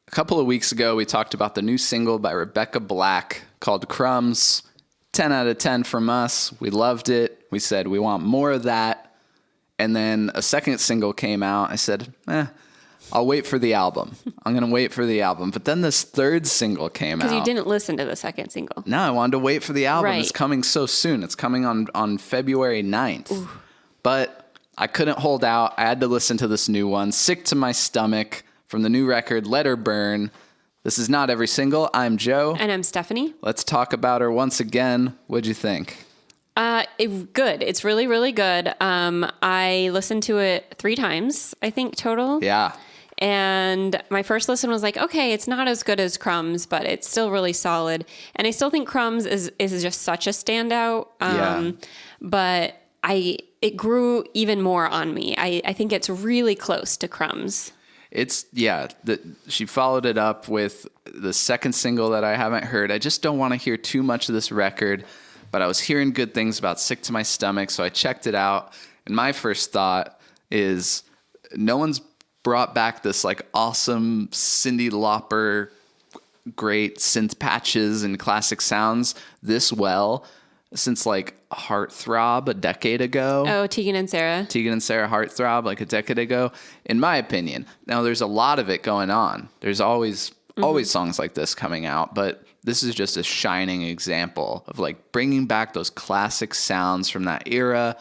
A couple of weeks ago, we talked about the new single by Rebecca Black called Crumbs. 10 out of 10 from us. We loved it. We said we want more of that. And then a second single came out. I said, I'll wait for the album. I'm going to wait for the album. But then this third single came out. Because you didn't listen to the second single. No, I wanted to wait for the album. Right. It's coming so soon. It's coming on February 9th. Ooh. But I couldn't hold out. I had to listen to this new one, Sick to My Stomach, from the new record, Let Her Burn. This is Not Every Single. I'm Joe. And I'm Stephanie. Let's talk about her once again. What'd you think? Good. It's really, really good. I listened to it 3 times, I think, total. Yeah. And my first listen was like, okay, it's not as good as Crumbs, but it's still really solid. And I still think Crumbs is just such a standout. But it grew even more on me. I think it's really close to Crumbs. She followed it up with the second single that I haven't heard. I just don't want to hear too much of this record, but I was hearing good things about Sick to My Stomach, so I checked it out. And my first thought is no one's brought back this like awesome Cyndi Lauper, great synth patches and classic sounds this well since like Heartthrob a decade ago. Oh, Tegan and Sara. Tegan and Sara Heartthrob like a decade ago, in my opinion. Now, there's a lot of it going on. There's always songs like this coming out, but this is just a shining example of like bringing back those classic sounds from that era,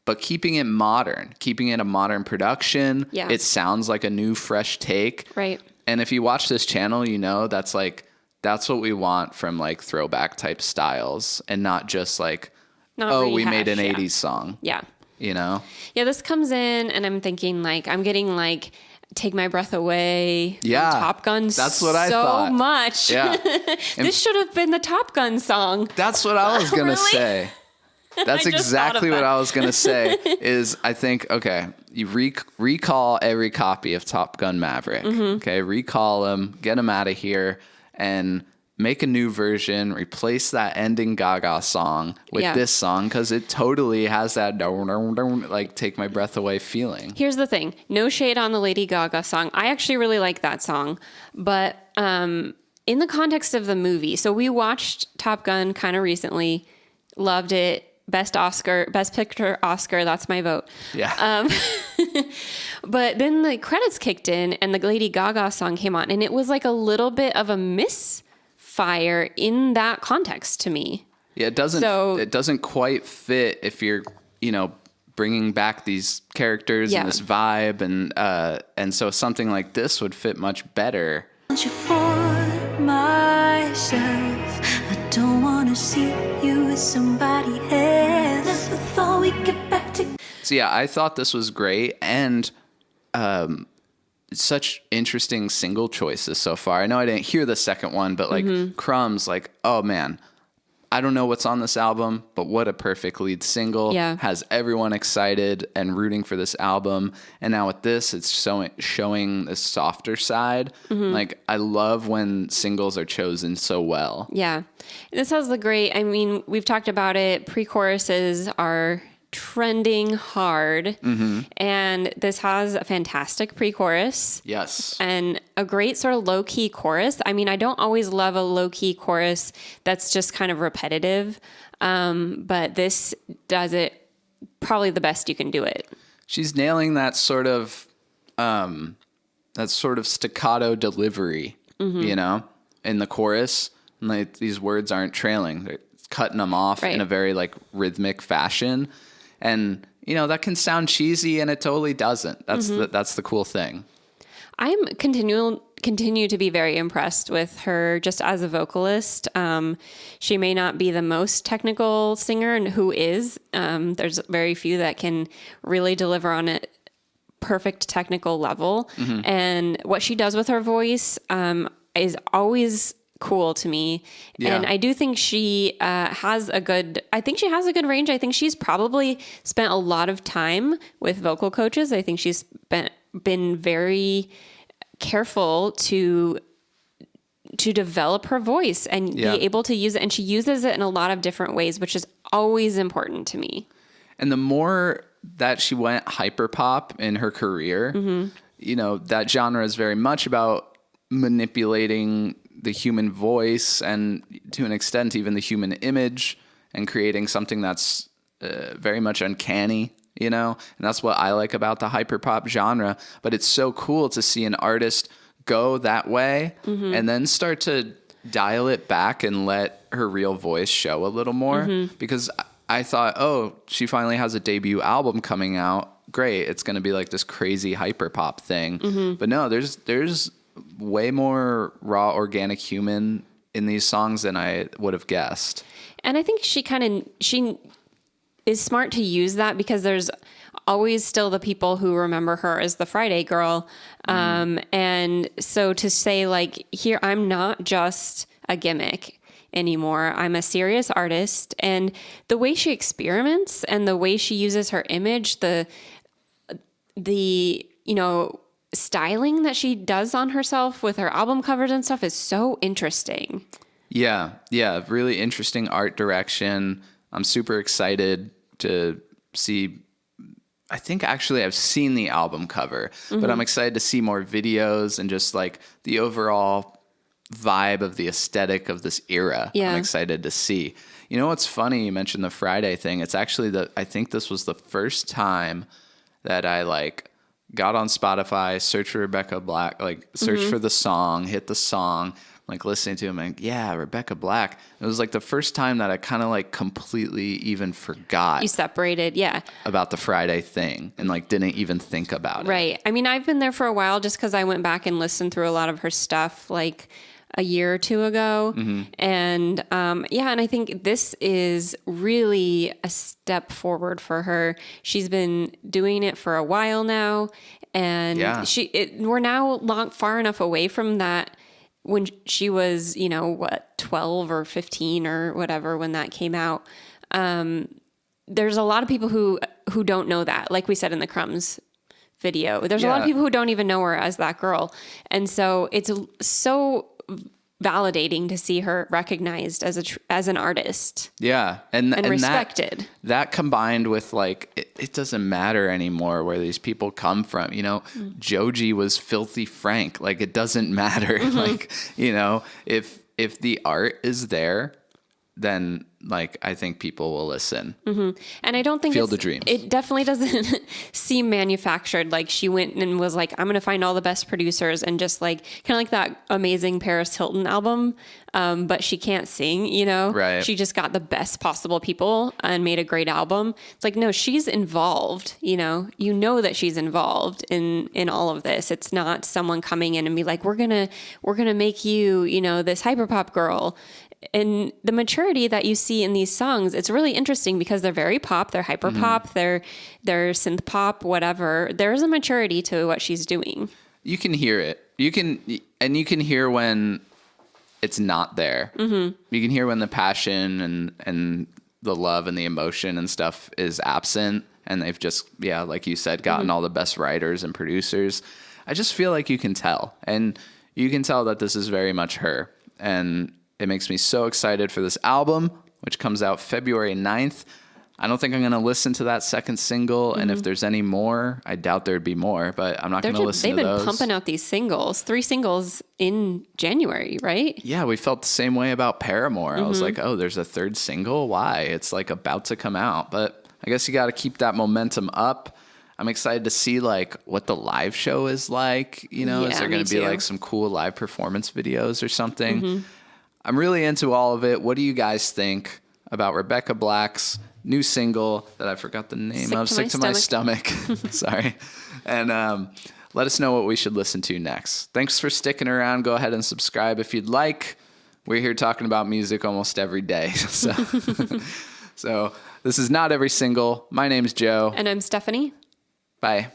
but keeping it modern, keeping it a modern production. Yeah. It sounds like a new, fresh take. Right. And if you watch this channel, you know that's what we want from like throwback type styles, and not just like, we made an 80s song. Yeah. You know? Yeah, this comes in and I'm thinking like, I'm getting like Take My Breath Away from Top Gun. That's what I thought. So much. Yeah. This should have been the Top Gun song. That's what I was going to Really? say. That's exactly what I was going to say is I think, okay, you recall every copy of Top Gun Maverick. Mm-hmm. Okay, recall them, get them out of here, and make a new version, replace that ending Gaga song with this song, because it totally has that like Take My Breath Away feeling. Here's the thing. No shade on the Lady Gaga song. I actually really like that song. But in the context of the movie, so we watched Top Gun kind of recently, loved it. Best Picture Oscar, that's my vote. Yeah. But then the credits kicked in and the Lady Gaga song came on, and it was like a little bit of a misfire in that context to me. Yeah, it doesn't quite fit if you're, bringing back these characters and this vibe, and so something like this would fit much better. For myself, I don't want to see you with somebody else. Never thought we'd get back to. So yeah, I thought this was great, and such interesting single choices so far. I know I didn't hear the second one, but like Crumbs, like, oh man, I don't know what's on this album, but what a perfect lead single. Yeah. Has everyone excited and rooting for this album. And now with this, it's showing the softer side. Mm-hmm. Like, I love when singles are chosen so well. Yeah. This has we've talked about it. Pre-choruses are trending hard. Mm-hmm. And this has a fantastic pre-chorus. Yes. And a great sort of low-key chorus. I mean, I don't always love a low-key chorus that's just kind of repetitive. But this does it probably the best you can do it. She's nailing that sort of staccato delivery, in the chorus. And like, these words aren't trailing. They're cutting them off in a very like rhythmic fashion. And, that can sound cheesy, and it totally doesn't. That's that's the cool thing. I'm continue to be very impressed with her just as a vocalist. She may not be the most technical singer, and who is. There's very few that can really deliver on a perfect technical level. Mm-hmm. And what she does with her voice is always cool to me. Yeah. And I do think she has a good range. I think she's probably spent a lot of time with vocal coaches. I think she's been very careful to develop her voice and be able to use it. And she uses it in a lot of different ways, which is always important to me. And the more that she went hyperpop in her career, that genre is very much about manipulating the human voice and to an extent even the human image and creating something that's very much uncanny, you know? And that's what I like about the hyperpop genre. But it's so cool to see an artist go that way and then start to dial it back and let her real voice show a little more. Because I thought, oh, she finally has a debut album coming out. Great. It's going to be like this crazy hyperpop thing. But no, there's way more raw, organic human in these songs than I would have guessed. And I think she is smart to use that because there's always still the people who remember her as the Friday girl. And so to say like, here, I'm not just a gimmick anymore. I'm a serious artist. And the way she experiments and the way she uses her image, the styling that she does on herself with her album covers and stuff is so interesting. Yeah. Really interesting art direction. I'm super excited to see. I think actually I've seen the album cover, but I'm excited to see more videos and just like the overall vibe of the aesthetic of this era. Yeah. I'm excited to see. You know what's funny? You mentioned the Friday thing. It's actually I think this was the first time that I like got on Spotify, searched for Rebecca Black, like searched for the song, hit the song, like listening to him and yeah, Rebecca Black. It was like the first time that I kind of like completely even forgot. You separated, yeah. About the Friday thing and like didn't even think about it. Right. I mean, I've been there for a while just because I went back and listened through a lot of her stuff like a year or two ago. And and I think this is really a step forward for her. She's been doing it for a while now. And we're now far enough away from that when she was, 12 or 15 or whatever when that came out. There's a lot of people who don't know that, like we said in the Crumbs video. There's a lot of people who don't even know her as that girl. And so it's so validating to see her recognized as an artist. Yeah. And respected. That combined with like, it doesn't matter anymore where these people come from. Joji was Filthy Frank. Like, it doesn't matter. Like, if the art is there, then like, I think people will listen. And I don't think Field of Dreams. It definitely doesn't seem manufactured. Like she went and was like, I'm going to find all the best producers and just like, kind of like that amazing Paris Hilton album. But she can't sing, Right. She just got the best possible people and made a great album. It's like, no, she's involved, that she's involved in all of this. It's not someone coming in and be like, we're going to make you, this hyperpop girl. And the maturity that you see in these songs, it's really interesting because they're very pop, they're hyper pop, they're synth pop, whatever. There's a maturity to what she's doing. You can hear it. You can hear when it's not there. You can hear when the passion and the love and the emotion and stuff is absent. And they've just, like you said, gotten all the best writers and producers. I just feel like you can tell. And you can tell that this is very much her. And it makes me so excited for this album, which comes out February 9th. I don't think I'm going to listen to that second single. And if there's any more, I doubt there'd be more, but I'm not going to listen to those. They've been pumping out these singles, 3 singles in January, right? Yeah, we felt the same way about Paramore. I was like, oh, there's a 3rd single? Why? It's like about to come out. But I guess you got to keep that momentum up. I'm excited to see like what the live show is like. Is there going to be like some cool live performance videos or something? I'm really into all of it. What do you guys think about Rebecca Black's new single that I forgot the name of? Sick to My Stomach. Sorry. And let us know what we should listen to next. Thanks for sticking around. Go ahead and subscribe if you'd like. We're here talking about music almost every day. So this is Not Every Single. My name's Joe. And I'm Stephanie. Bye.